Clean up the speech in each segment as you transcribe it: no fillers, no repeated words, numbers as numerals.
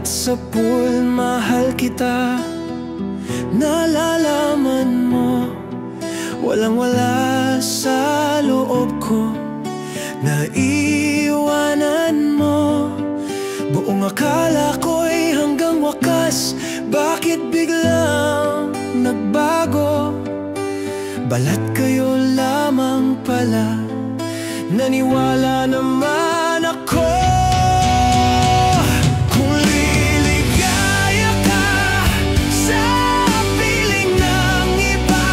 At sa pool, mahal kita. Nalalaman mo, walang-wala sa loob ko. Naiiwanan mo, buong akala ko'y hanggang wakas. Bakit biglang nagbago? Balat kayo lamang pala. Naniwala naman ako. Kung liligaya ka sa piling ng iba,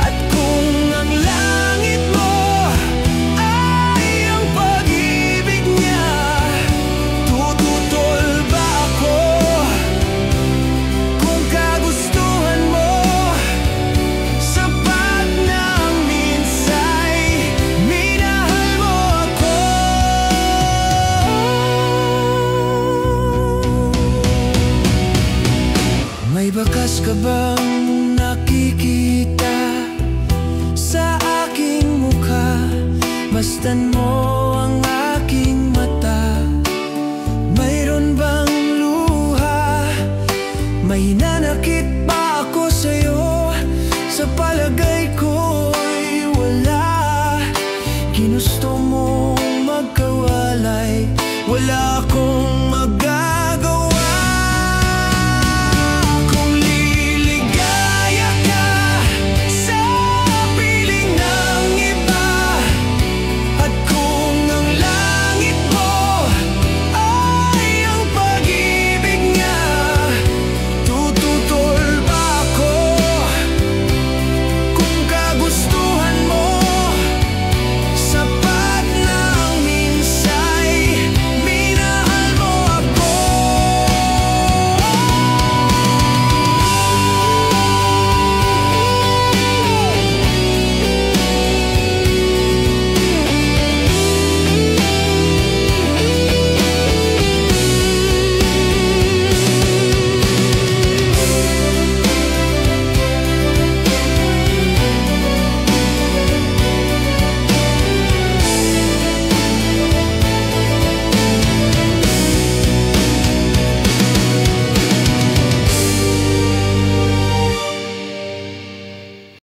at kung ang langit mo ay ang pag-ibig niya, tututol ba ako? Kung kagustuhan mo, sapat na ang minsay minahal mo ako. May bakas ka bang nakikita sa aking mukha? Masdan mo ang aking mata. Mayroon bang luha? May nanakit ba ako sa'yo? Sa palagay ko'y wala. Ginusto mong magkawalay, wala ako